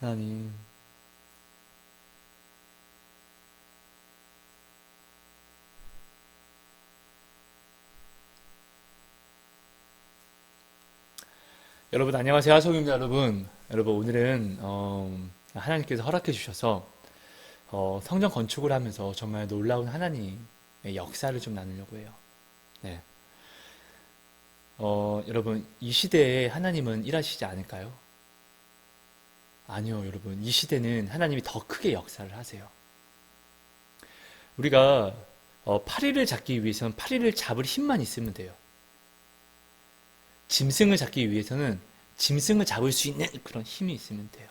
하나님, 여러분 안녕하세요. 하성입니다. 여러분 오늘은 하나님께서 허락해 주셔서 성전 건축을 하면서 정말 놀라운 하나님의 역사를 좀 나누려고 해요. 네. 여러분 이 시대에 하나님은 일하시지 않을까요? 아니요, 여러분. 이 시대는 하나님이 더 크게 역사를 하세요. 우리가 파리를 잡기 위해서는 파리를 잡을 힘만 있으면 돼요. 짐승을 잡기 위해서는 짐승을 잡을 수 있는 그런 힘이 있으면 돼요.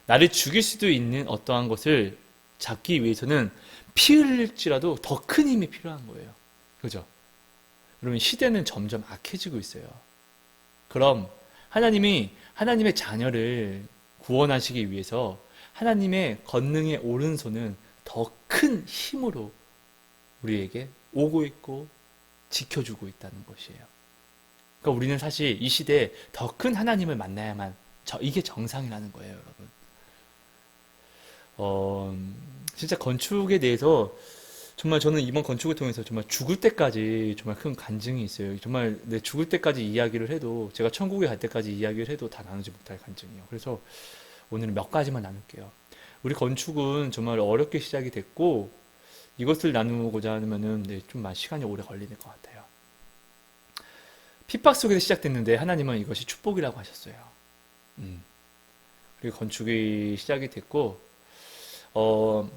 나를 죽일 수도 있는 어떠한 것을 잡기 위해서는 피 흘릴지라도 더 큰 힘이 필요한 거예요. 그죠? 그러면 시대는 점점 악해지고 있어요. 그럼 하나님이 하나님의 자녀를 구원하시기 위해서 하나님의 권능의 오른손은 더 큰 힘으로 우리에게 오고 있고 지켜주고 있다는 것이에요. 그러니까 우리는 사실 이 시대에 더 큰 하나님을 만나야만 이게 정상이라는 거예요, 여러분. 어, 진짜 건축에 대해서 정말 저는 이번 건축을 통해서 정말 죽을 때까지 정말 큰 간증이 있어요. 정말 내 죽을 때까지 이야기를 해도 제가 천국에 갈 때까지 이야기를 해도 다 나누지 못할 간증이에요. 그래서 오늘은 몇 가지만 나눌게요. 우리 건축은 정말 어렵게 시작이 됐고 이것을 나누고자 하면은 좀 시간이 오래 걸릴 것 같아요. 핍박 속에서 시작됐는데 하나님은 이것이 축복이라고 하셨어요. 음. 그리고 건축이 시작이 됐고 어,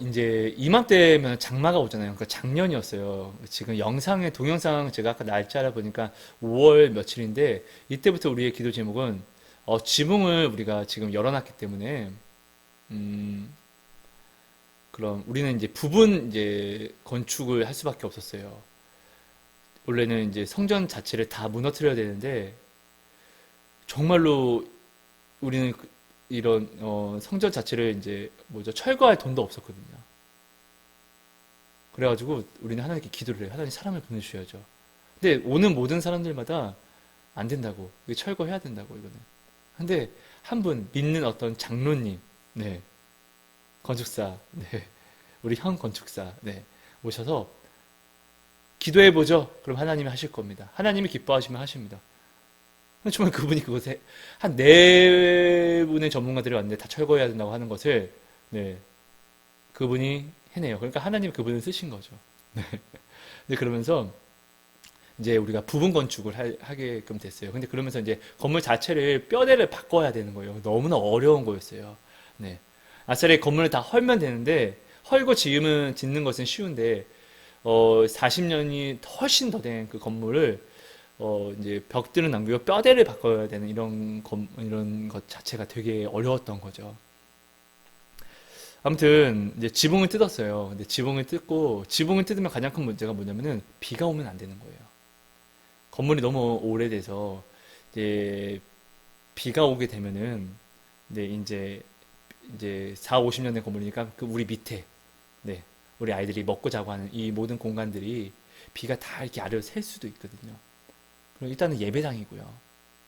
이제 이맘때면 장마가 오잖아요. 그러니까 작년이었어요. 지금 영상의 동영상 제가 아까 날짜를 보니까 5월 며칠인데 이때부터 우리의 기도 제목은 지붕을 우리가 지금 열어놨기 때문에 음, 그럼 우리는 이제 부분 이제 건축을 할 수밖에 없었어요. 원래는 이제 성전 자체를 다 무너뜨려야 되는데 정말로 우리는 이런 성전 자체를 이제 뭐죠 철거할 돈도 없었거든요. 그래가지고 우리는 하나님께 기도를 해요. 하나님 사람을 보내주셔야죠. 근데 오는 모든 사람들마다 안 된다고 이거 철거해야 된다고 이거는. 근데 한 분 믿는 어떤 장로님, 네 건축사, 네 우리 형 건축사, 네 오셔서 기도해 보죠. 그럼 하나님이 하실 겁니다. 하나님이 기뻐하시면 하십니다. 정말 그분이 그것에 한 네 분의 전문가들이 왔는데 다 철거해야 된다고 하는 것을 네 그분이 해내요. 그러니까 하나님 그분을 쓰신 거죠. 네, 그러면서 이제 우리가 부분 건축을 하게끔 됐어요. 근데 그러면서 이제 건물 자체를 뼈대를 바꿔야 되는 거예요. 너무나 어려운 거였어요. 네. 아싸리 건물을 다 헐면 되는데 헐고 짓는 것은 쉬운데 40년이 훨씬 더 된 그 건물을 이제 벽들은 남기고 뼈대를 바꿔야 되는 이런 것 자체가 되게 어려웠던 거죠. 아무튼 이제 지붕을 뜯었어요. 근데 지붕을 뜯고 지붕을 뜯으면 가장 큰 문제가 뭐냐면은 비가 오면 안 되는 거예요. 건물이 너무 오래돼서 이제 비가 오게 되면은 이제 4, 50년 된 건물이니까 그 우리 밑에 네 우리 아이들이 먹고 자고 하는 이 모든 공간들이 비가 다 이렇게 아래로 셀 수도 있거든요. 그럼 일단은 예배당이고요.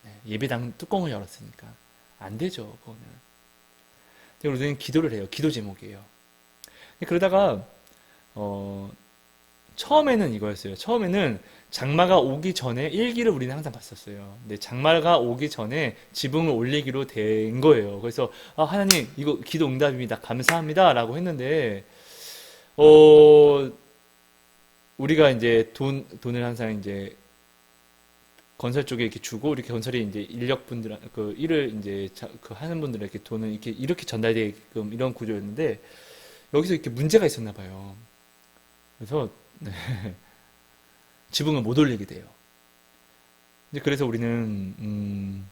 네, 예배당 뚜껑을 열었으니까 안 되죠, 그거는. 근데 우리는 기도를 해요. 기도 제목이에요. 그러다가 어, 처음에는 이거였어요. 처음에는 장마가 오기 전에 일기를 우리는 항상 봤었어요. 근데 장마가 오기 전에 지붕을 올리기로 된 거예요. 그래서 하나님 이거 기도 응답입니다. 감사합니다라고 했는데 어, 우리가 이제 돈을 항상 이제 건설 쪽에 이렇게 주고 이렇게 건설이 이제 인력분들 그 일을 이제 그 하는 분들에게 돈을 이렇게 전달되게끔 이런 구조였는데 여기서 이렇게 문제가 있었나 봐요. 그래서 네, 지붕을 못 올리게 돼요. 이제 그래서 우리는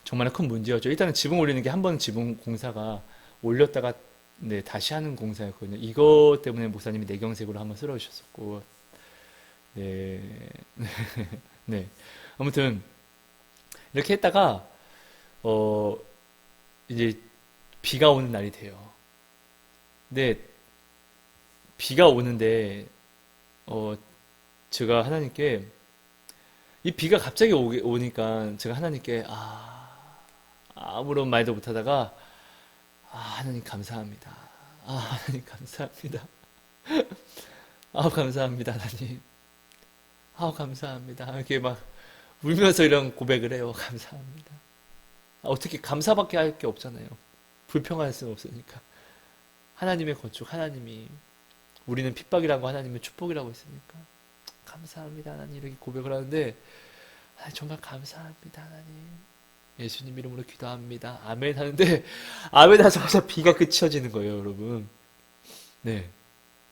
정말 큰 문제였죠. 일단은 지붕 올리는 게 한 번 지붕 공사가 올렸다가 네, 다시 하는 공사였거든요. 이것 때문에 목사님이 내경색으로 한번 쓰러지셨었고 네, 네. 아무튼 이렇게 했다가 어 이제 비가 오는 날이 돼요. 근데 비가 오는데 어 제가 하나님께 이 비가 갑자기 오니까 제가 하나님께 아무런 말도 못하다가 하나님 감사합니다. 하나님 감사합니다. 감사합니다 하나님. 감사합니다. 이렇게 막 울면서 이런 고백을 해요. 감사합니다. 어떻게 감사밖에 할 게 없잖아요. 불평할 수는 없으니까. 하나님의 건축, 하나님이 우리는 핍박이라고 하나님의 축복이라고 했으니까 감사합니다 하나님 이렇게 고백을 하는데 정말 감사합니다 하나님 예수님 이름으로 기도합니다 아멘 하는데 아멘 하자마자 비가 그쳐지는 거예요 여러분. 네.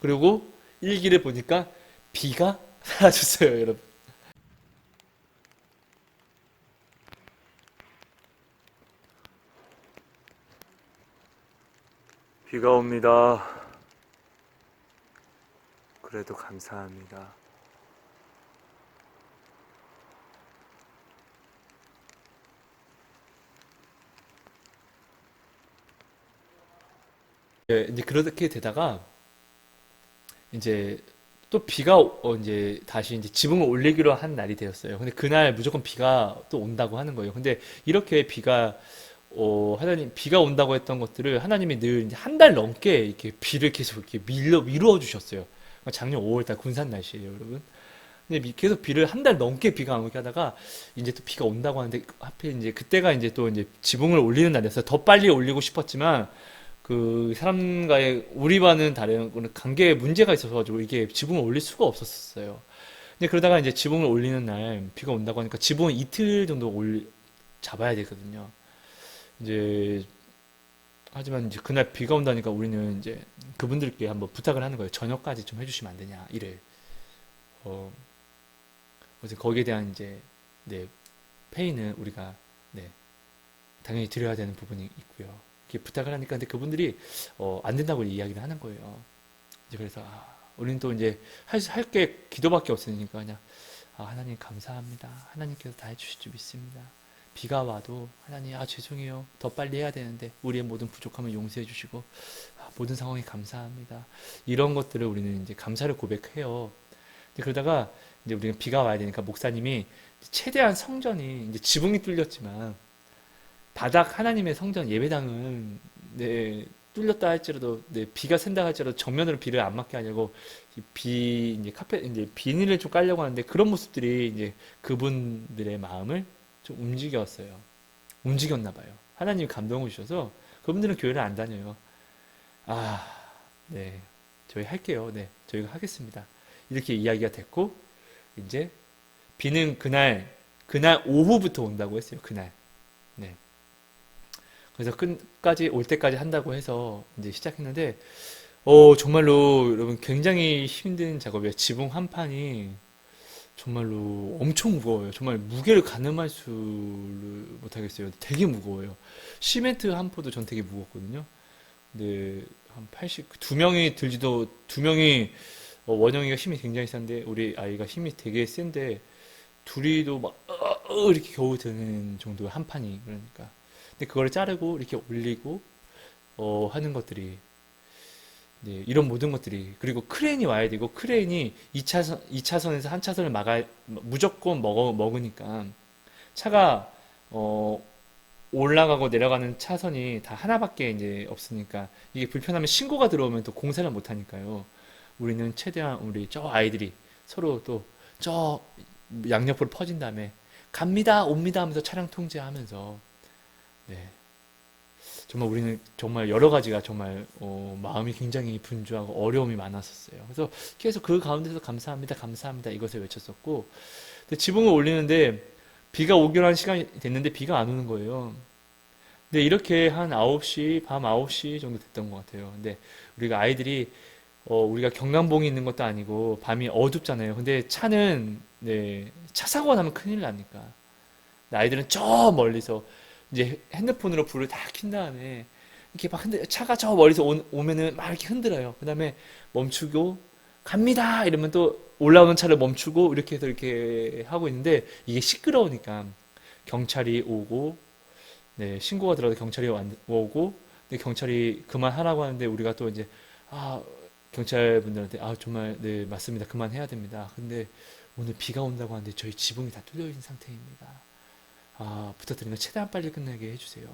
그리고 일기를 보니까 비가 사라졌어요 여러분. 비가 옵니다. 그래도 감사합니다. 예, 이제 그렇게 되다가 이제 또 비가 이제 다시 이제 지붕을 올리기로 한 날이 되었어요. 근데 그날 무조건 비가 또 온다고 하는 거예요. 근데 이렇게 비가 하나님 비가 온다고 했던 것들을 하나님이 늘 한 달 넘게 이렇게 비를 계속 이렇게 미루어 주셨어요. 작년 5월달 군산 날씨예요, 여러분. 근데 계속 비를 한 달 넘게 비가 안 오게 하다가 이제 또 비가 온다고 하는데 하필 이제 그때가 이제 또 이제 지붕을 올리는 날이었어요. 더 빨리 올리고 싶었지만 그 사람과의 우리 반은 다른 거는 관계에 문제가 있어서 가지고 이게 지붕을 올릴 수가 없었어요. 근데 그러다가 이제 지붕을 올리는 날 비가 온다고 하니까 지붕을 이틀 정도 잡아야 되거든요. 이제 하지만 이제 그날 비가 온다니까 우리는 이제 그분들께 한번 부탁을 하는 거예요. 저녁까지 좀 해주시면 안 되냐 일을. 어, 그래서 거기에 대한 이제 네, 페이는 우리가 네, 당연히 드려야 되는 부분이 있고요. 이렇게 부탁을 하니까 근데 그분들이 안 된다고 이야기를 하는 거예요. 이제 그래서 우리는 또 이제 할 게 기도밖에 없으니까 그냥 하나님 감사합니다. 하나님께서 다 해주실 줄 믿습니다. 비가 와도 하나님 죄송해요. 더 빨리 해야 되는데 우리의 모든 부족함을 용서해 주시고 모든 상황에 감사합니다. 이런 것들을 우리는 이제 감사를 고백해요. 근데 그러다가 이제 우리는 비가 와야 되니까 목사님이 최대한 성전이 이제 지붕이 뚫렸지만 바닥 하나님의 성전 예배당은 네, 뚫렸다 할지라도 네, 비가 샌다 할지라도 정면으로 비를 안 맞게 하려고 이제 카페 이제 비닐을 좀 깔려고 하는데 그런 모습들이 이제 그분들의 마음을 좀 움직였나 봐요. 하나님이 감동을 주셔서 그분들은 교회를 안 다녀요. 네. 저희 할게요. 네. 저희가 하겠습니다. 이렇게 이야기가 됐고 이제 비는 그날 오후부터 온다고 했어요. 그날. 네. 그래서 끝까지 올 때까지 한다고 해서 이제 시작했는데 정말로 여러분 굉장히 힘든 작업이에요. 지붕 한 판이 정말로 엄청 무거워요. 정말 무게를 가늠할 수를 못하겠어요. 되게 무거워요. 시멘트 한 포도 전 되게 무겁거든요. 근데 한 80, 두 명이 원영이가 힘이 굉장히 센데 우리 아이가 힘이 되게 센데 둘이도 막 이렇게 겨우 드는 정도의 한 판이 그러니까. 근데 그걸 자르고 이렇게 올리고 하는 것들이 네, 이런 모든 것들이 그리고 크레인이 와야 되고 크레인이 2차선에서 한 차선을 무조건 먹으니까 차가 올라가고 내려가는 차선이 다 하나밖에 이제 없으니까 이게 불편하면 신고가 들어오면 또 공사를 못 하니까요. 우리는 최대한 우리 저 아이들이 서로 또 저 양옆으로 퍼진 다음에 갑니다, 옵니다 하면서 차량 통제하면서 네. 정말 우리는 정말 여러 가지가 정말 마음이 굉장히 분주하고 어려움이 많았었어요. 그래서 계속 그 가운데서 감사합니다, 감사합니다 이것을 외쳤었고 근데 지붕을 올리는데 비가 오기로 한 시간이 됐는데 비가 안 오는 거예요. 근데 이렇게 한 9시, 밤 9시 정도 됐던 것 같아요. 근데 우리가 아이들이 우리가 경량봉이 있는 것도 아니고 밤이 어둡잖아요. 근데 차는 네, 차 사고가 나면 큰일 나니까 아이들은 저 멀리서 이제 핸드폰으로 불을 다 킨 다음에 이렇게 막 차가 저 멀리서 오면은 막 이렇게 흔들어요. 그 다음에 멈추고 갑니다 이러면 또 올라오는 차를 멈추고 이렇게 해서 이렇게 하고 있는데 이게 시끄러우니까 경찰이 오고 네, 신고가 들어도 경찰이 오고 근데 경찰이 그만하라고 하는데 우리가 또 이제 경찰분들한테 정말 네 맞습니다 그만해야 됩니다. 근데 오늘 비가 온다고 하는데 저희 지붕이 다 뚫려 있는 상태입니다. 부탁드리면 최대한 빨리 끝나게 해주세요.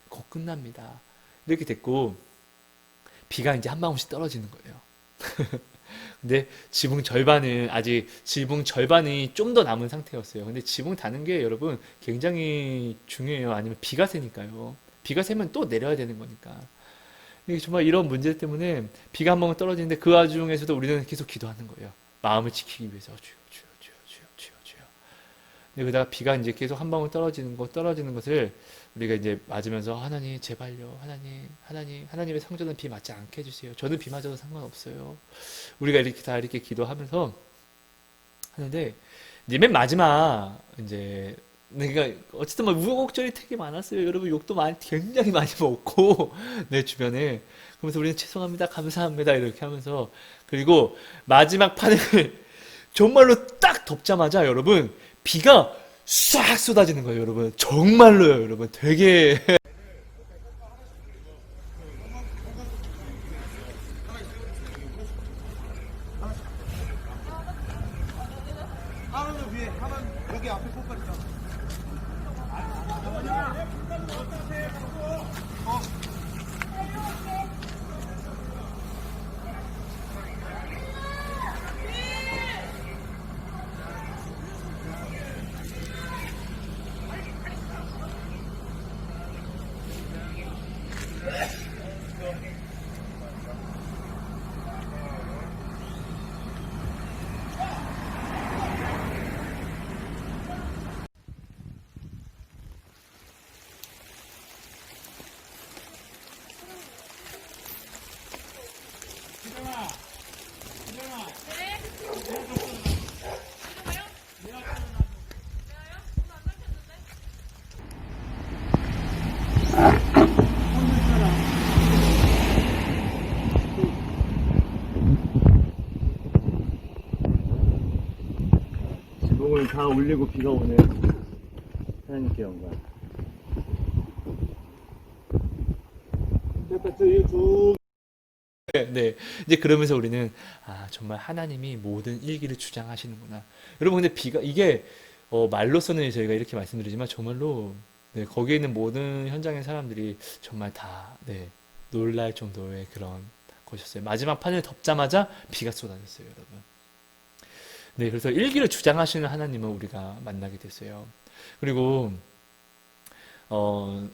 곧 끝납니다. 이렇게 됐고 비가 이제 한 방울씩 떨어지는 거예요. 근데 지붕 절반이 좀 더 남은 상태였어요. 근데 지붕 다는 게 여러분 굉장히 중요해요. 아니면 비가 새니까요. 비가 새면 또 내려야 되는 거니까. 이게 정말 이런 문제 때문에 비가 한 방울 떨어지는데 그 와중에서도 우리는 계속 기도하는 거예요. 마음을 지키기 위해서 주여, 주여, 주여, 주여, 주여, 주여. 근데 그러다가 비가 이제 계속 한 방울 떨어지는 것을 우리가 이제 맞으면서 하나님 제발요, 하나님의 성전은 비 맞지 않게 해주세요. 저는 비 맞아도 상관없어요. 우리가 이렇게 다 이렇게 기도하면서 하는데 이제 맨 마지막 이제 내가 어쨌든 막 우여곡절이 되게 많았어요. 여러분 욕도 굉장히 많이 먹고 내 주변에 그러면서 우리는 죄송합니다, 감사합니다 이렇게 하면서 그리고 마지막 판을 정말로 딱 덮자마자 여러분 비가 싹 쏟아지는 거예요. 여러분 정말로요. 여러분 되게 하나는 위에, 하나는 여기 앞에 손가락 있잖아. 지붕을 다 올리고 비가 오네. 하나님께 영광. 됐다, 이거 쭉. 네. 이제 그러면서 우리는 정말 하나님이 모든 일기를 주장하시는구나. 여러분 근데 비가 이게 말로서는 저희가 이렇게 말씀드리지만 정말로 네, 거기에 있는 모든 현장의 사람들이 정말 다 네, 놀랄 정도의 그런 것이었어요. 마지막 판을 덮자마자 비가 쏟아졌어요, 여러분. 네, 그래서 일기를 주장하시는 하나님을 우리가 만나게 됐어요. 그리고 어,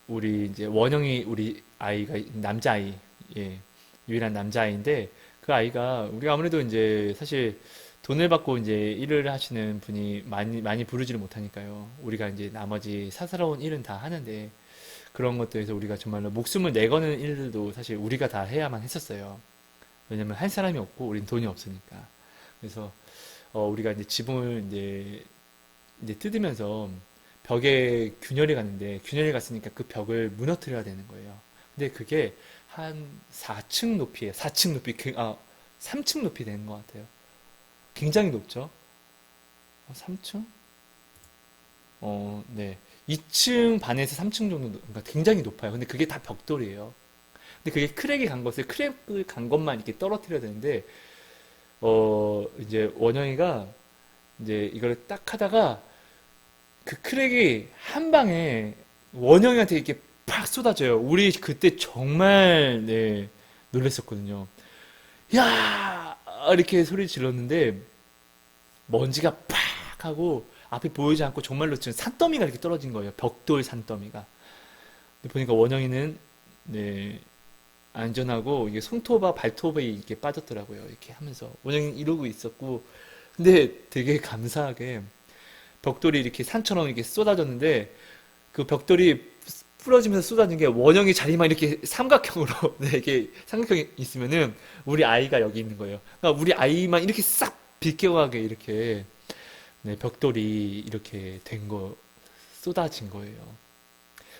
우리 이제 원영이 우리 아이가 남자아이, 예, 유일한 남자아이인데 그 아이가 우리가 아무래도 이제 사실 돈을 받고 이제 일을 하시는 분이 많이 부르지를 못하니까요. 우리가 이제 나머지 사사로운 일은 다 하는데 그런 것들에서 우리가 정말로 목숨을 내거는 일들도 사실 우리가 다 해야만 했었어요. 왜냐면 할 사람이 없고 우린 돈이 없으니까. 그래서 우리가 이제 지붕을 이제 뜯으면서 벽에 균열이 갔는데 균열이 갔으니까 그 벽을 무너뜨려야 되는 거예요. 근데 그게 한 4층 높이에요. 4층 높이, 3층 높이 되는 것 같아요. 굉장히 높죠? 3층? 네. 2층 반에서 3층 정도, 그러니까 굉장히 높아요. 근데 그게 다 벽돌이에요. 근데 그게 크랙을 간 것만 이렇게 떨어뜨려야 되는데, 이제 원영이가 이제 이걸 딱 하다가 그 크랙이 한 방에 원영이한테 이렇게 팍 쏟아져요. 우리 그때 정말 네, 놀랬었거든요. 야! 이렇게 소리 질렀는데 먼지가 팍 하고 앞에 보이지 않고 정말로 지금 산더미가 이렇게 떨어진 거예요. 벽돌 산더미가. 근데 보니까 원영이는 네, 안전하고 이게 손톱과 발톱이 이렇게 빠졌더라고요. 이렇게 하면서 원영이 이러고 있었고 근데 되게 감사하게 벽돌이 이렇게 산처럼 이렇게 쏟아졌는데 그 벽돌이 부러지면서 쏟아진 게 원형의 자리만 이렇게 삼각형으로 네, 이렇게 삼각형이 있으면은 우리 아이가 여기 있는 거예요. 그러니까 우리 아이만 이렇게 싹 비껴가게 이렇게 네, 벽돌이 이렇게 쏟아진 거예요.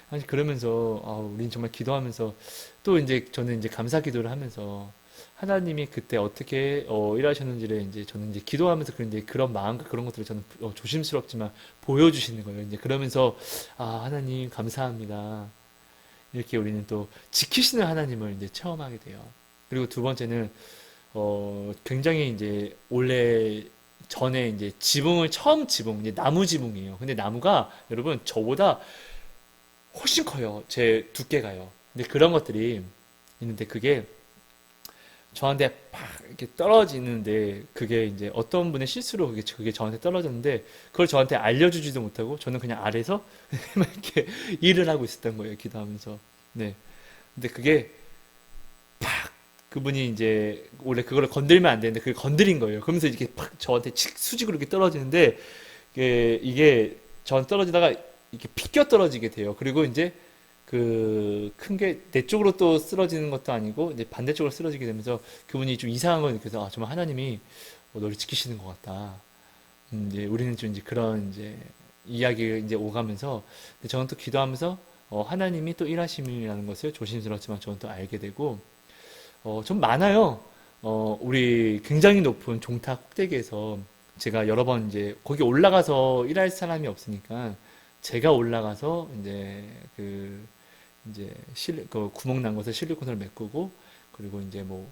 아니 그러면서 우린 정말 기도하면서 또 이제 저는 이제 감사 기도를 하면서 하나님이 그때 어떻게 일하셨는지를 이제 저는 이제 기도하면서 그런데 그런 마음과 그런 것들을 저는 조심스럽지만 보여주시는 거예요. 이제 그러면서 하나님 감사합니다. 이렇게 우리는 또 지키시는 하나님을 이제 체험하게 돼요. 그리고 두 번째는 굉장히 이제 원래 전에 이제 지붕을 처음 지붕 이제 나무 지붕이에요. 근데 나무가 여러분 저보다 훨씬 커요. 제 두께가요. 근데 그런 것들이 있는데 그게 저한테 팍 이렇게 떨어지는데 그게 이제 어떤 분의 실수로 그게 저한테 떨어졌는데 그걸 저한테 알려주지도 못하고 저는 그냥 아래서 막 이렇게 일을 하고 있었던 거예요. 기도하면서. 네. 근데 그게 그분이 이제 원래 그거를 건들면 안 되는데 그걸 건드린 거예요. 그러면서 이렇게 팍 저한테 수직으로 이렇게 떨어지는데 이게 전 떨어지다가 이렇게 피겨 떨어지게 돼요. 그리고 이제 그 큰 게 내 쪽으로 또 쓰러지는 것도 아니고 이제 반대쪽으로 쓰러지게 되면서 그분이 좀 이상한 걸 느껴서 아 정말 하나님이 너를 지키시는 것 같다. 이제 우리는 좀 이제 그런 이제 이야기를 이제 오가면서 근데 저는 또 기도하면서 하나님이 또 일하심이라는 것을 조심스럽지만 저는 또 알게 되고 좀 많아요. 우리 굉장히 높은 종탑 꼭대기에서 제가 여러 번 이제 거기 올라가서 일할 사람이 없으니까 제가 올라가서 이제 그 구멍 난 것에 실리콘을 메꾸고 그리고 이제 뭐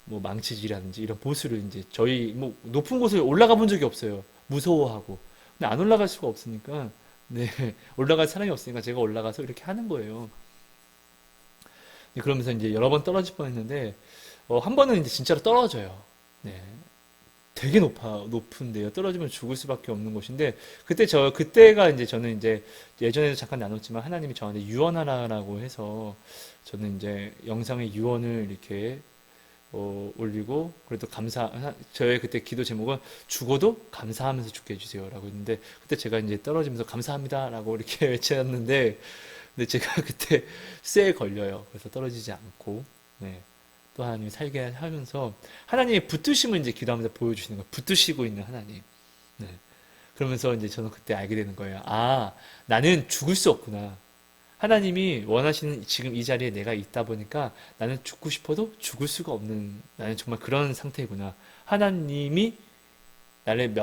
망치질이라든지 이런 보수를 이제 저희 뭐 높은 곳을 올라가 본 적이 없어요. 무서워하고. 근데 안 올라갈 수가 없으니까 네 올라갈 사람이 없으니까 제가 올라가서 이렇게 하는 거예요. 그러면서 이제 여러 번 떨어질 뻔했는데 한 번은 이제 진짜로 떨어져요. 네. 되게 높은데요. 떨어지면 죽을 수밖에 없는 곳인데, 그때가 이제 저는 이제 예전에도 잠깐 나눴지만 하나님이 저한테 유언하라라고 해서 저는 이제 영상에 유언을 이렇게 올리고, 그래도 저의 그때 기도 제목은 죽어도 감사하면서 죽게 해주세요라고 했는데, 그때 제가 이제 떨어지면서 감사합니다라고 이렇게 외쳤는데, 근데 제가 그때 쇠에 걸려요. 그래서 떨어지지 않고, 네. 또 하나님이 살게 하면서 하나님의 붙드심을 이제 기도하면서 보여주시는 거예요. 붙드시고 있는 하나님. 네. 그러면서 이제 저는 그때 알게 되는 거예요. 아, 나는 죽을 수 없구나. 하나님이 원하시는 지금 이 자리에 내가 있다 보니까 나는 죽고 싶어도 죽을 수가 없는 나는 정말 그런 상태구나. 하나님이 나를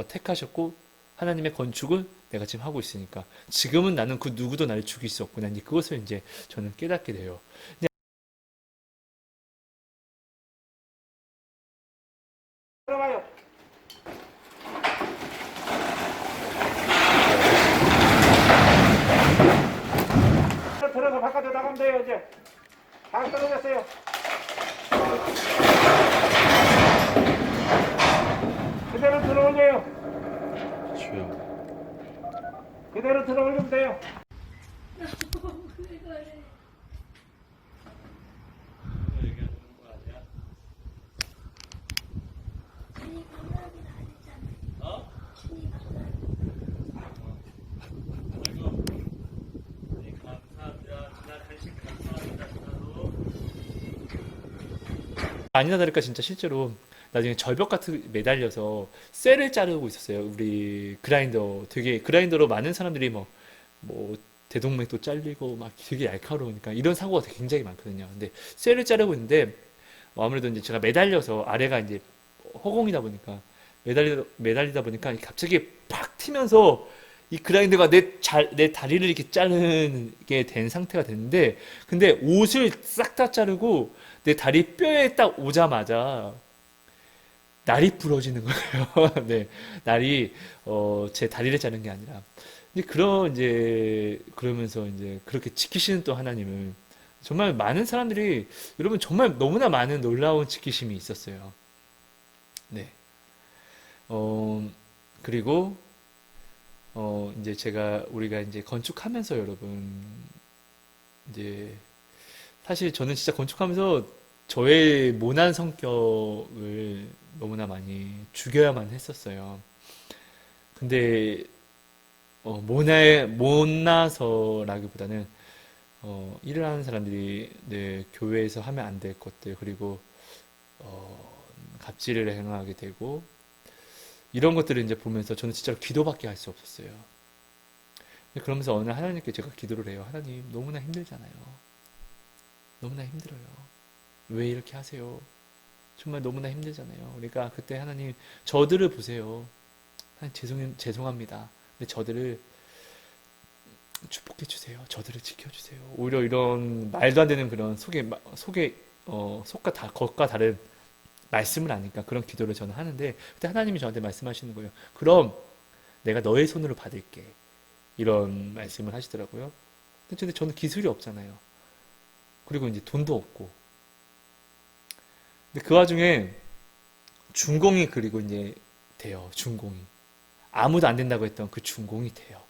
택하셨고 하나님의 건축을 내가 지금 하고 있으니까 지금은 나는 그 누구도 나를 죽일 수 없구나. 이제 그것을 이제 저는 깨닫게 돼요. 들어가요. 들어서 바깥에 나가면 돼요, 이제. 다 떨어졌어요. 그대로 들어올려요. 주여. 그대로 들어올리면 돼요. 아니나 다를까 진짜 실제로 나중에 절벽 같은 매달려서 쇠를 자르고 있었어요. 우리 그라인더 되게 그라인더로 많은 사람들이 뭐 대동맥도 잘리고 막 되게 날카로우니까 이런 사고가 되게 굉장히 많거든요. 근데 쇠를 자르고 있는데 아무래도 이제 제가 매달려서 아래가 이제 허공이다 보니까 매달리다 보니까 갑자기 팍 튀면서 이 그라인더가 내 다리를 이렇게 자르게 된 상태가 됐는데 근데 옷을 싹 다 자르고 내 다리 뼈에 딱 오자마자 날이 부러지는 거예요. 네, 날이 제 다리를 자른 게 아니라 이제 그러면서 이제 그렇게 지키시는 또 하나님을 정말 많은 사람들이 여러분 정말 너무나 많은 놀라운 지키심이 있었어요. 네. 그리고 이제 우리가 이제 건축하면서 여러분 이제 사실 저는 진짜 건축하면서 저의 모난 성격을 너무나 많이 죽여야만 했었어요. 근데 못나서라기보다는 일을 하는 사람들이 네, 교회에서 하면 안 될 것들 그리고 갑질을 행하게 되고 이런 것들을 이제 보면서 저는 진짜로 기도밖에 할 수 없었어요. 그러면서 어느 날 하나님께 제가 기도를 해요. 하나님 너무나 힘들잖아요. 너무나 힘들어요. 왜 이렇게 하세요? 정말 너무나 힘들잖아요. 그러니까 그때 하나님 저들을 보세요. 하나님 죄송합니다. 근데 저들을 축복해 주세요. 저들을 지켜 주세요. 오히려 이런 말도 안 되는 그런 속과 다른 말씀을 아니까 그런 기도를 저는 하는데 그때 하나님이 저한테 말씀하시는 거예요. 그럼 내가 너의 손으로 받을게. 이런 말씀을 하시더라고요. 근데 저는 기술이 없잖아요. 그리고 이제 돈도 없고. 근데 그 와중에 준공이 그리고 이제 돼요. 준공이. 아무도 안 된다고 했던 그 준공이 돼요.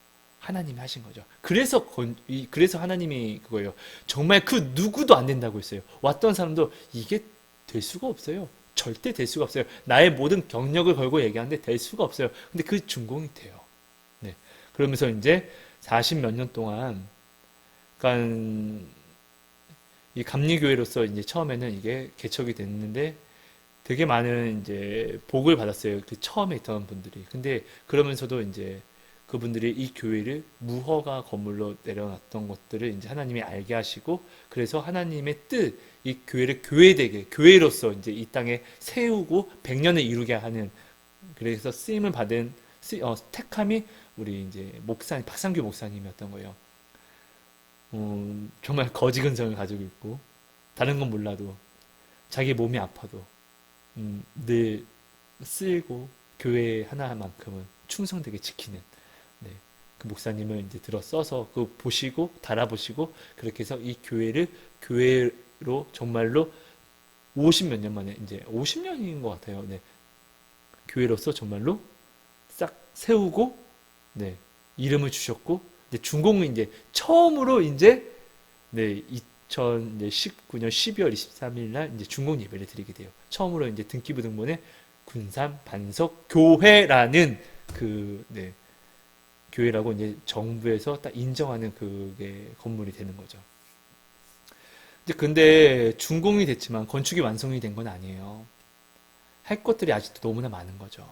하나님이 하신 거죠. 그래서 하나님이 그거예요. 정말 그 누구도 안 된다고 했어요. 왔던 사람도 이게 될 수가 없어요. 절대 될 수가 없어요. 나의 모든 경력을 걸고 얘기하는데 될 수가 없어요. 근데 그 준공이 돼요. 네. 그러면서 이제 40 몇 년 동안, 그러니까 이 감리교회로서 이제 처음에는 이게 개척이 됐는데 되게 많은 이제 복을 받았어요. 그 처음에 있던 분들이. 근데 그러면서도 이제 그분들이 이 교회를 무허가 건물로 내려놨던 것들을 이제 하나님이 알게 하시고, 그래서 하나님의 뜻, 이 교회를 교회되게, 교회로서 이제 이 땅에 세우고 100년을 이루게 하는, 그래서 쓰임을 받은, 택함이 우리 이제 목사님, 박상규 목사님이었던 거예요. 정말 거지 근성을 가지고 있고, 다른 건 몰라도, 자기 몸이 아파도, 늘 쓸고, 교회 하나만큼은 충성되게 지키는, 네, 그 목사님을 이제 들어 써서 그 보시고 달아보시고 그렇게 해서 이 교회를 교회로 정말로 50 몇 년 만에 이제 50년인 것 같아요. 네, 교회로서 정말로 싹 세우고 네, 이름을 주셨고 이제 준공은 이제 처음으로 이제 네, 2019년 12월 23일 날 이제 준공 예배를 드리게 돼요. 처음으로 이제 등기부 등본에 군산 반석 교회라는 그 네, 교회라고 이제 정부에서 딱 인정하는 그게 건물이 되는 거죠. 이제 근데 준공이 됐지만 건축이 완성이 된 건 아니에요. 할 것들이 아직도 너무나 많은 거죠.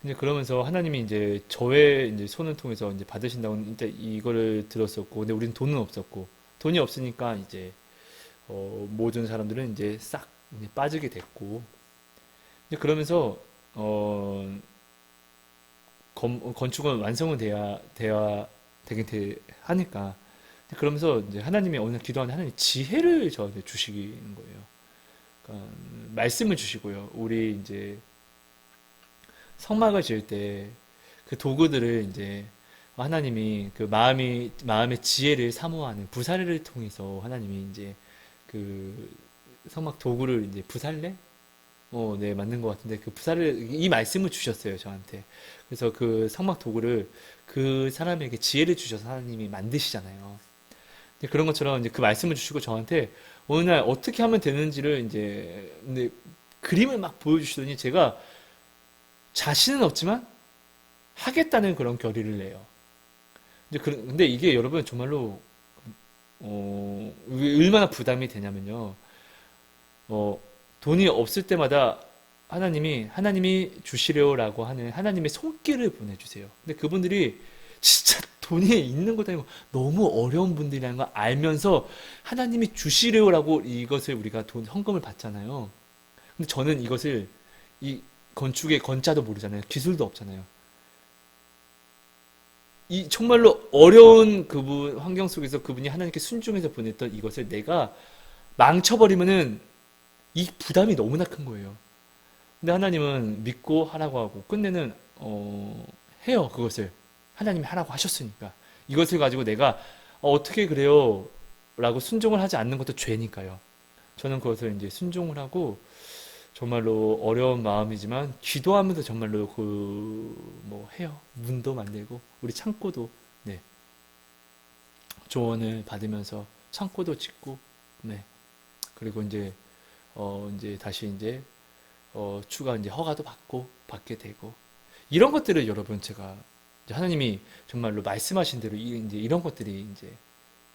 이제 그러면서 하나님이 이제 저의 이제 손을 통해서 이제 받으신다고 이제 이거를 들었었고, 근데 우리는 돈은 없었고, 돈이 없으니까 이제 모든 사람들은 이제 싹 이제 빠지게 됐고, 이제 그러면서 건축은 완성은 되긴 하니까. 그러면서 이제 하나님이 어느 날 기도하는데 하나님이 지혜를 저한테 주시는 거예요. 그러니까 말씀을 주시고요. 우리 이제 성막을 지을 때 그 도구들을 이제 하나님이 그 마음의 지혜를 사모하는 부사례를 통해서 하나님이 이제 그 성막 도구를 이제 부살레? 네, 맞는 것 같은데, 그 이 말씀을 주셨어요, 저한테. 그래서 그 성막 도구를 그 사람에게 지혜를 주셔서 하나님이 만드시잖아요. 근데 그런 것처럼 이제 그 말씀을 주시고 저한테 어느 날 어떻게 하면 되는지를 이제, 근데 그림을 막 보여주시더니 제가 자신은 없지만 하겠다는 그런 결의를 내요. 근데 이게 여러분 정말로, 얼마나 부담이 되냐면요. 돈이 없을 때마다 하나님이 주시려라고 하는 하나님의 손길을 보내주세요. 근데 그분들이 진짜 돈이 있는 것도 아니고 너무 어려운 분들이라는 걸 알면서 하나님이 주시려라고 이것을 우리가 헌금을 받잖아요. 근데 저는 이것을 이 건축의 건자도 모르잖아요. 기술도 없잖아요. 이 정말로 어려운 그분 환경 속에서 그분이 하나님께 순종해서 보냈던 이것을 내가 망쳐버리면은 이 부담이 너무나 큰 거예요. 근데 하나님은 믿고 하라고 하고 끝내는 해요. 그것을 하나님이 하라고 하셨으니까 이것을 가지고 내가 어떻게 그래요? 라고 순종을 하지 않는 것도 죄니까요. 저는 그것을 이제 순종을 하고 정말로 어려운 마음이지만 기도하면서 정말로 해요. 문도 만들고 우리 창고도 네, 조언을 받으면서 창고도 짓고 네, 그리고 이제 다시 이제 추가 이제 허가도 받게 되고 이런 것들을 여러분 제가 이제 하나님이 정말로 말씀하신 대로 이제 이런 것들이 이제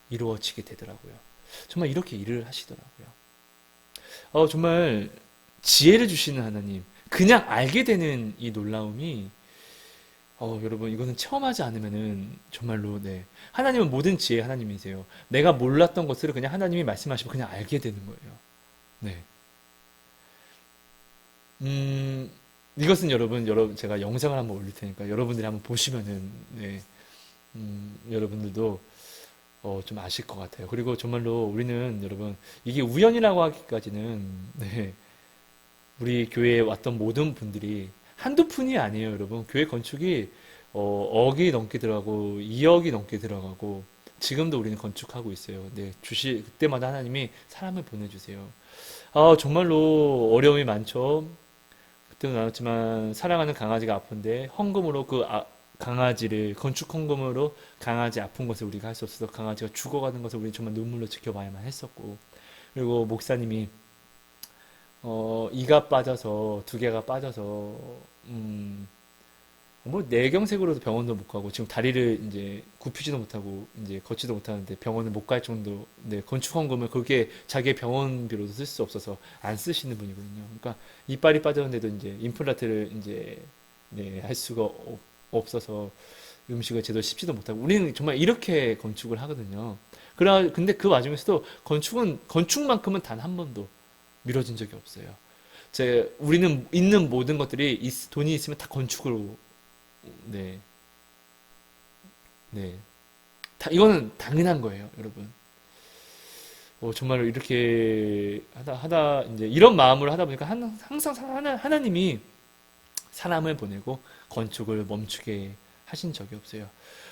이루어지게 되더라고요. 정말 이렇게 일을 하시더라고요. 정말 지혜를 주시는 하나님, 그냥 알게 되는 이 놀라움이 여러분 이거는 체험하지 않으면은 정말로 네, 하나님은 모든 지혜의 하나님이세요. 내가 몰랐던 것을 그냥 하나님이 말씀하시면 그냥 알게 되는 거예요. 네. 이것은 여러분 제가 영상을 한번 올릴 테니까 여러분들이 한번 보시면은 네, 여러분들도 좀 아실 것 같아요. 그리고 정말로 우리는 여러분 이게 우연이라고 하기까지는 네, 우리 교회에 왔던 모든 분들이 한두 푼이 아니에요, 여러분. 교회 건축이 억이 넘게 들어가고 2억이 넘게 들어가고 지금도 우리는 건축하고 있어요. 네, 그때마다 하나님이 사람을 보내주세요. 정말로 어려움이 많죠. 그때도 나눴지만 사랑하는 강아지가 아픈데 헌금으로 강아지를 건축 헌금으로 강아지 아픈 것을 우리가 할 수 없어서 강아지가 죽어가는 것을 우리는 정말 눈물로 지켜봐야만 했었고 그리고 목사님이 이가 빠져서 두 개가 빠져서 뭐 뇌경색으로도 병원도 못 가고 지금 다리를 이제 굽히지도 못하고 이제 걷지도 못하는데 병원을 못 갈 정도 네, 건축헌금을 그게 자기의 병원비로도 쓸 수 없어서 안 쓰시는 분이거든요. 그러니까 이빨이 빠졌는데도 이제 임플란트를 이제 네, 할 수가 없어서 음식을 제대로 씹지도 못하고 우리는 정말 이렇게 건축을 하거든요. 근데 그 와중에서도 건축만큼은 단 한 번도 미뤄진 적이 없어요. 우리는 있는 모든 것들이 돈이 있으면 다 건축으로 네, 네. 이거는 당연한 거예요, 여러분. 정말로 이렇게 이제 이런 마음으로 하다 보니까 항상 하나님이 사람을 보내고 건축을 멈추게 하신 적이 없어요.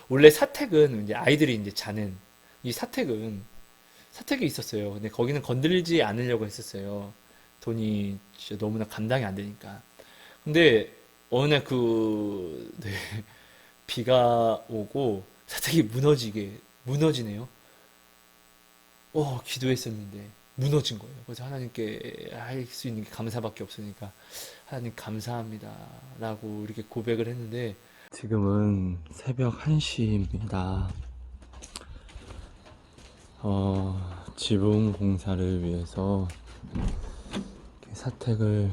원래 사택은 이제 아이들이 이제 자는 이 사택이 있었어요. 근데 거기는 건들지 않으려고 했었어요. 돈이 진짜 너무나 감당이 안 되니까. 근데 어느 날 네, 비가 오고 사택이 무너지네요. 기도했었는데 무너진 거예요. 그래서 하나님께 할 수 있는 게 감사밖에 없으니까 하나님 감사합니다. 라고 이렇게 고백을 했는데 지금은 새벽 1시입니다. 지붕 공사를 위해서 이렇게 사택을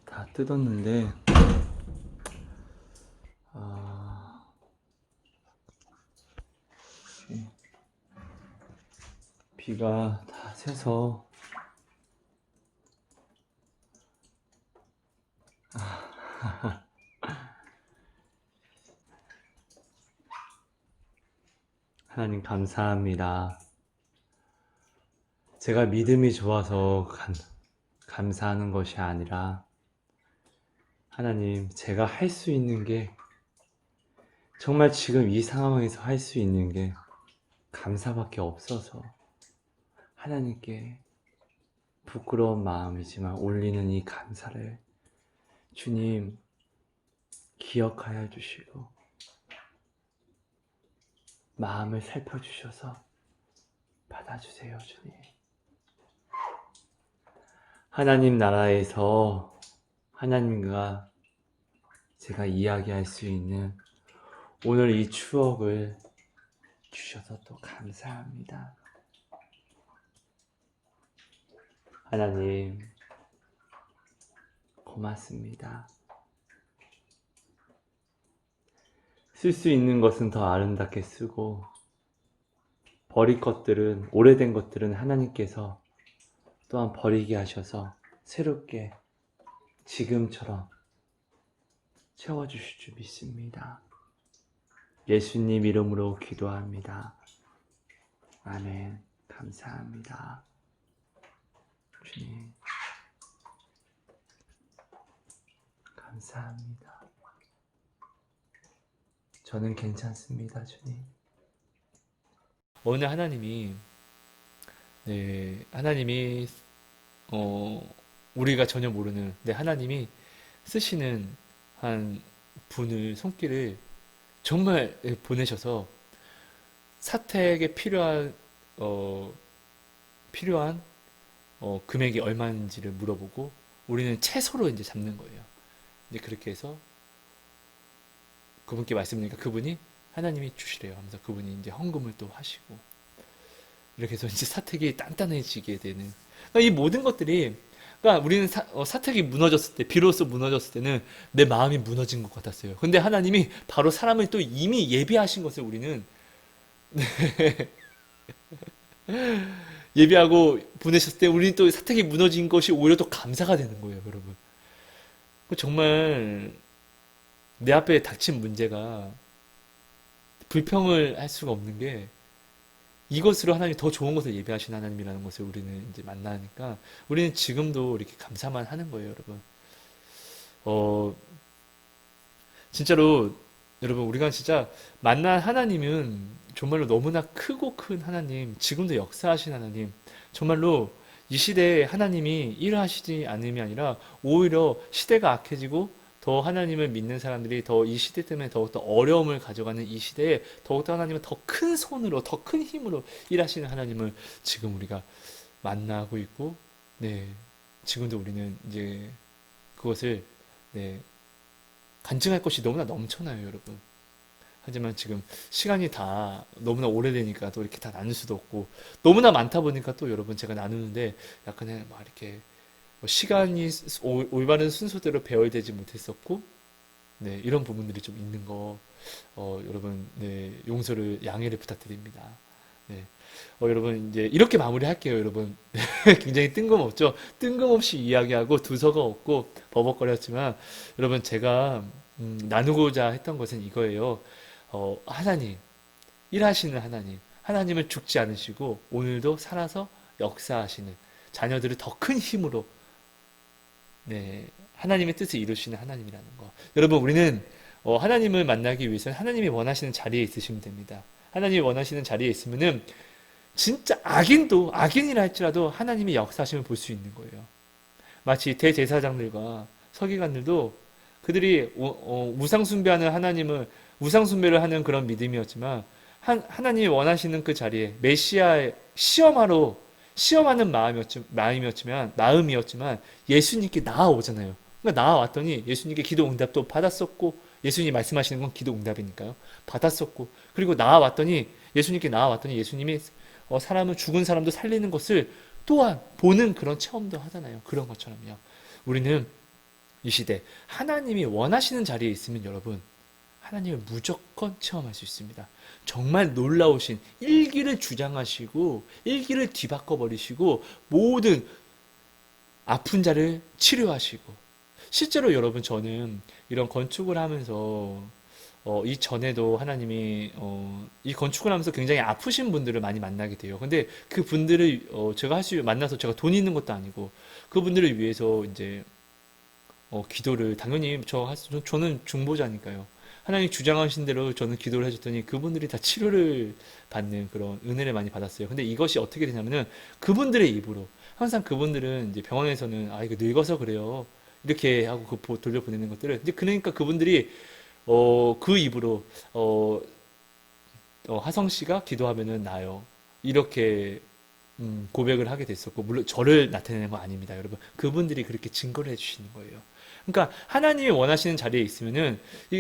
다 뜯었는데 비가 다 새서 하나님 감사합니다. 제가 믿음이 좋아서 감사하는 것이 아니라 하나님 제가 할 수 있는 게 정말 지금 이 상황에서 할 수 있는 게 감사밖에 없어서 하나님께 부끄러운 마음이지만 올리는 이 감사를 주님 기억하여 주시고 마음을 살펴주셔서 받아주세요, 주님. 하나님 나라에서 하나님과 제가 이야기할 수 있는 오늘 이 추억을 주셔서 또 감사합니다. 하나님, 고맙습니다. 쓸 수 있는 것은 더 아름답게 쓰고, 버릴 것들은, 오래된 것들은 하나님께서 또한 버리게 하셔서 새롭게 지금처럼 채워주실 줄 믿습니다. 예수님 이름으로 기도합니다. 아멘. 감사합니다. 주님, 감사합니다. 저는 괜찮습니다, 주님. 어느 하나님이, 우리가 전혀 모르는, 하나님이 쓰시는 한 손길을 정말 보내셔서 사택에 필요한 금액이 얼마인지를 물어보고 우리는 채소로 이제 잡는 거예요. 이제 그렇게 해서 그분께 말씀드리니까 그분이 하나님이 주시래요 하면서 그분이 이제 헌금을 또 하시고 이렇게 해서 이제 사택이 단단해지게 되는 그러니까 이 모든 것들이 그러니까 우리는 사택이 무너졌을 때 비로소 무너졌을 때는 내 마음이 무너진 것 같았어요. 근데 하나님이 바로 사람을 또 이미 예비하신 것을 우리는 예비하고 보내셨을 때 우리는 또 사택이 무너진 것이 오히려 더 감사가 되는 거예요, 여러분. 정말 내 앞에 닥친 문제가 불평을 할 수가 없는 게 이것으로 하나님이 더 좋은 것을 예배하신 하나님이라는 것을 우리는 이제 만나니까 우리는 지금도 이렇게 감사만 하는 거예요, 여러분. 진짜로 여러분 우리가 진짜 만난 하나님은 정말로 너무나 크고 큰 하나님, 지금도 역사하신 하나님, 정말로 이 시대에 하나님이 일하시지 않음이 아니라 오히려 시대가 악해지고 더 하나님을 믿는 사람들이 더 이 시대 때문에 더욱더 어려움을 가져가는 이 시대에 더욱더 하나님은 더 큰 손으로 더 큰 힘으로 일하시는 하나님을 지금 우리가 만나고 있고, 네, 지금도 우리는 이제 그것을 네, 간증할 것이 너무나 넘쳐나요, 여러분. 하지만 지금 시간이 다 너무나 오래되니까 또 이렇게 다 나눌 수도 없고 너무나 많다 보니까 또 여러분 제가 나누는데 약간의 막 이렇게 시간이 올바른 순서대로 배열되지 못했었고 네, 이런 부분들이 좀 있는 거 여러분 네, 용서를 양해를 부탁드립니다. 네. 여러분 이제 이렇게 마무리할게요, 여러분. 굉장히 뜬금없죠. 뜬금없이 이야기하고 두서가 없고 버벅거렸지만 여러분 제가 나누고자 했던 것은 이거예요. 하나님, 일하시는 하나님, 하나님을 죽지 않으시고 오늘도 살아서 역사하시는 자녀들을 더 큰 힘으로 네, 하나님의 뜻을 이루시는 하나님이라는 거. 여러분 우리는 하나님을 만나기 위해서는 하나님이 원하시는 자리에 있으시면 됩니다. 하나님이 원하시는 자리에 있으면은 진짜 악인이라 할지라도 하나님의 역사하심을 볼 수 있는 거예요. 마치 대제사장들과 서기관들도 그들이 우상 숭배하는 하나님을 우상 숭배를 하는 그런 믿음이었지만 하나님이 원하시는 그 자리에 메시아의 시험하는 마음이었지만 예수님께 나아오잖아요. 그러니까 나아왔더니 예수님께 기도 응답도 받았었고 예수님이 말씀하시는 건 기도 응답이니까요. 받았었고 그리고 예수님께 나아왔더니 예수님이 죽은 사람도 살리는 것을 또한 보는 그런 체험도 하잖아요. 그런 것처럼요. 우리는 이 시대 하나님이 원하시는 자리에 있으면 여러분 하나님을 무조건 체험할 수 있습니다. 정말 놀라우신 일기를 주장하시고 일기를 뒤바꿔 버리시고 모든 아픈 자를 치료하시고 실제로 여러분 저는 이런 건축을 하면서 이전에도 하나님이 이 건축을 하면서 굉장히 아프신 분들을 많이 만나게 돼요. 근데 그 분들을 제가 만나서 제가 돈 있는 것도 아니고 그분들을 위해서 이제 기도를 당연히 저는 중보자니까요. 하나님 주장하신 대로 저는 기도를 해줬더니 그분들이 다 치료를 받는 그런 은혜를 많이 받았어요. 근데 이것이 어떻게 되냐면은 그분들의 입으로 항상 그분들은 이제 병원에서는 이거 늙어서 그래요. 이렇게 하고 돌려보내는 것들을 이제 그러니까 그분들이 그 입으로 하성 씨가 기도하면은 나요. 이렇게 고백을 하게 됐었고 물론 저를 나타내는 건 아닙니다, 여러분. 그분들이 그렇게 증거를 해주시는 거예요. 그러니까 하나님이 원하시는 자리에 있으면은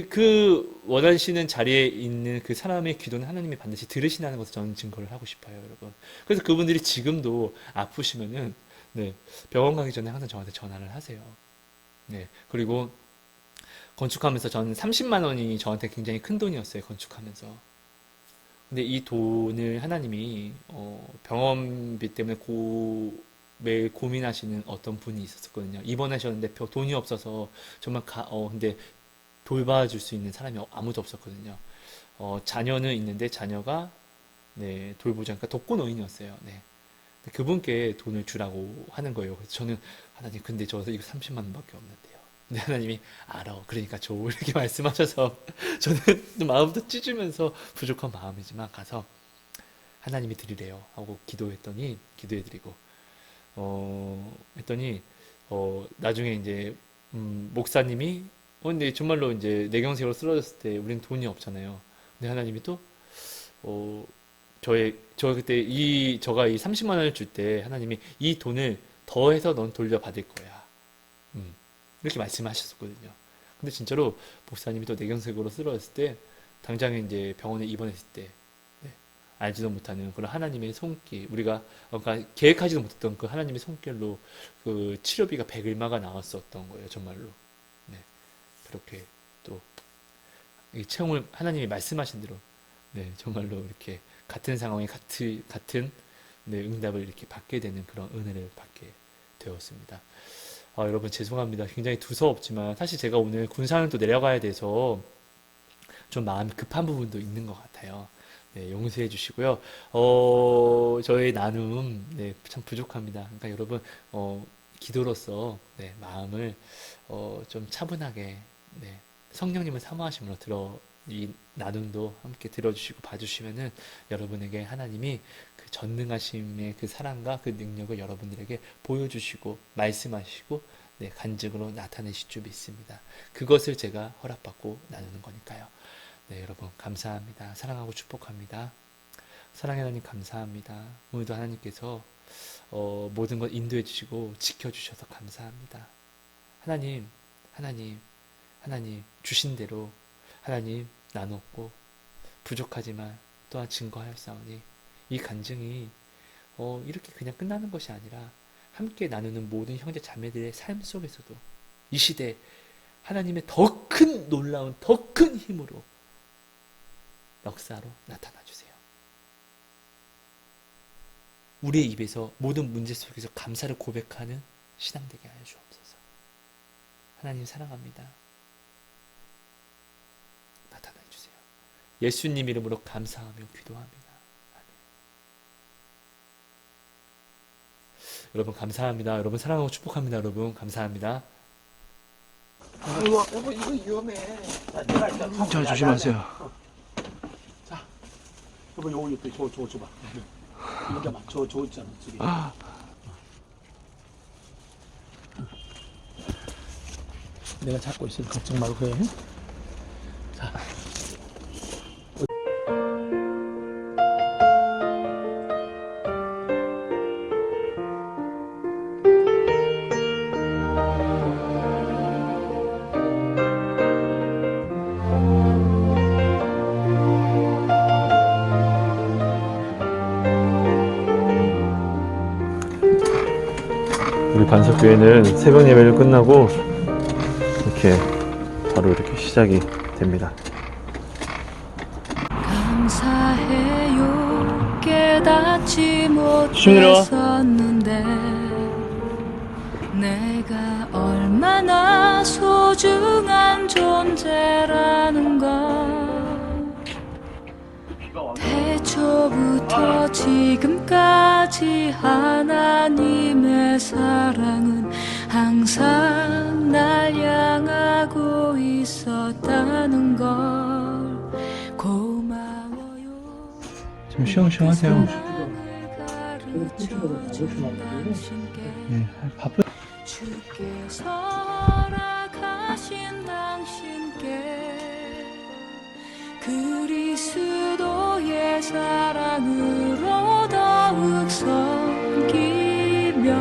그 원하시는 자리에 있는 그 사람의 기도는 하나님이 반드시 들으신다는 것을 저는 증거를 하고 싶어요, 여러분. 그래서 그분들이 지금도 아프시면은 네, 병원 가기 전에 항상 저한테 전화를 하세요. 네, 그리고 건축하면서 저는 30만 원이 저한테 굉장히 큰 돈이었어요, 건축하면서. 근데 이 돈을 하나님이 병원비 때문에 매일 고민하시는 어떤 분이 있었거든요. 입원하셨는데 돈이 없어서 정말 근데 돌봐줄 수 있는 사람이 아무도 없었거든요. 자녀는 있는데 자녀가 네, 돌보지 않으니까 독거노인이었어요. 네. 그분께 돈을 주라고 하는 거예요. 그래서 저는 하나님 근데 저 이거 30만 원밖에 없는데요. 근데 하나님이 알아. 그러니까 줘. 이렇게 말씀하셔서 저는 마음도 찢으면서 부족한 마음이지만 가서 하나님이 드리래요 하고 기도해드리고 했더니 나중에 이제 목사님이 근데 정말로 이제 뇌경색으로 쓰러졌을 때 우리는 돈이 없잖아요. 근데 하나님이 또 저가 이 30만 원을 줄 때 하나님이 이 돈을 더해서 넌 돌려받을 거야. 이렇게 말씀하셨었거든요. 근데 진짜로 목사님이 또 뇌경색으로 쓰러졌을 때 당장에 이제 병원에 입원했을 때 알지도 못하는 그런 하나님의 손길, 우리가 그러니까 계획하지도 못했던 그 하나님의 손길로 그 치료비가 100얼마가 나왔었던 거예요, 정말로. 네, 그렇게 또 이 체험을 하나님이 말씀하신 대로, 네, 정말로 이렇게 같은 상황에 같은 네, 응답을 이렇게 받게 되는 그런 은혜를 받게 되었습니다. 여러분 죄송합니다. 굉장히 두서없지만 사실 제가 오늘 군산을 또 내려가야 돼서 좀 마음이 급한 부분도 있는 것 같아요. 네, 용서해 주시고요. 저의 나눔, 네, 참 부족합니다. 그러니까 여러분, 기도로서, 네, 마음을, 좀 차분하게, 네, 성령님을 사모하심으로 이 나눔도 함께 들어주시고 봐주시면은 여러분에게 하나님이 그 전능하심의 그 사랑과 그 능력을 여러분들에게 보여주시고, 말씀하시고, 네, 간증으로 나타내실 줄 믿습니다. 그것을 제가 허락받고 나누는 거니까요. 네, 여러분 감사합니다. 사랑하고 축복합니다. 사랑의 하나님 감사합니다. 오늘도 하나님께서 모든 것 인도해 주시고 지켜 주셔서 감사합니다. 하나님, 하나님 주신 대로 하나님 나눴고 부족하지만 또한 증거하였사오니 이 간증이 이렇게 그냥 끝나는 것이 아니라 함께 나누는 모든 형제 자매들의 삶 속에서도 이 시대 하나님의 더 큰 놀라운 더 큰 힘으로 역사로 나타나 주세요. 우리의 입에서 모든 문제 속에서 감사를 고백하는 신앙 되게 하여 주옵소서. 하나님 사랑합니다. 나타나 주세요. 예수님 이름으로 감사하며 기도합니다. 아멘. 여러분 감사합니다. 여러분 사랑하고 축복합니다. 여러분 감사합니다. 여보 이거 위험해. 자, 조심하세요. 여보 요거 저 줘봐. 여기만 저 있잖아 저기. 내가 잡고 있으니 걱정 말고 해. 자. 우리 반석교회는 새벽 예배를 끝나고 이렇게 바로 이렇게 시작이 됩니다. 감사해요 깨닫지 조심히 못했었는데 내가 얼마나 소중한 존재라는 걸 태초부터 지금까지 하나님의 사랑은 항상 날 향하고 있었다는 걸 고마워요. 좀 쉬엄쉬엄 네, 바쁘. 주께서 허락하신 당신께 그리스도의 사랑으로 더욱 섬기며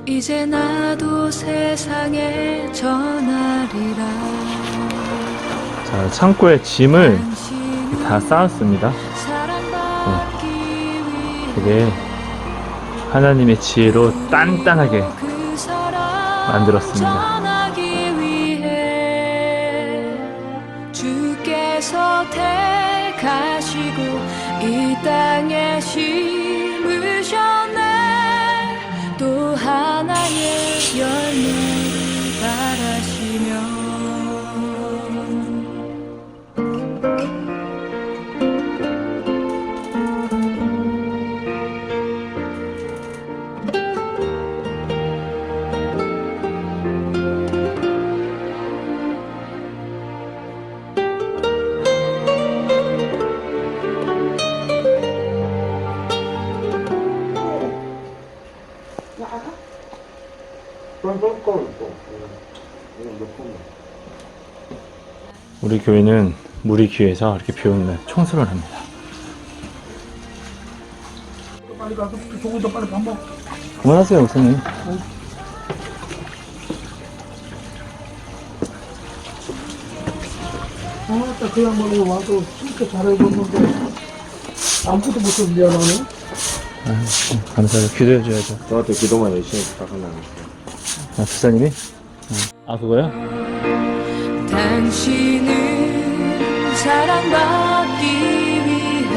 이제 나도 세상에 전하리라. 자, 창고에 짐을 다 쌓았습니다. 되게 하나님의 지혜로 단단하게 만들었습니다. 주께서 택하시고 이 땅에 심으셨네. 또 하나의 열매를 바라시며 우리 교회는 물이 귀해서 이렇게 비 오는 날 청소를 합니다. 빨리 가서 조금 더 빨리 밥 먹어. 그만하세요, 목사님. 아따 그 양반이 와서 진짜 잘해줬는데 아무것도 못했는데 나는. 감사해요. 기도해줘야죠. 저한테 기도만 열심히 부탁하면 아, 부사님이? 아, 그거요? 당신은 사랑받기 위해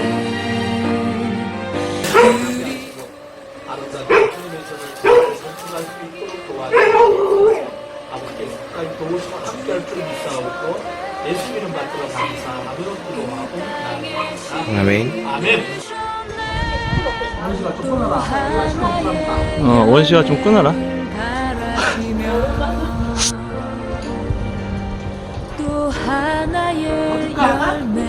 아름다운 하나님께서는 선택할 수 있도록 도와주시고 아버지께서 가까이 도우시고 함께할 줄 믿사옵고 예수 이름 받들어 감사하며 기도하고 아멘. 아멘. 원시가 좀 끊어라. 원시가 좀 끊어라. 또 하나의 열매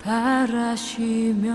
바라시며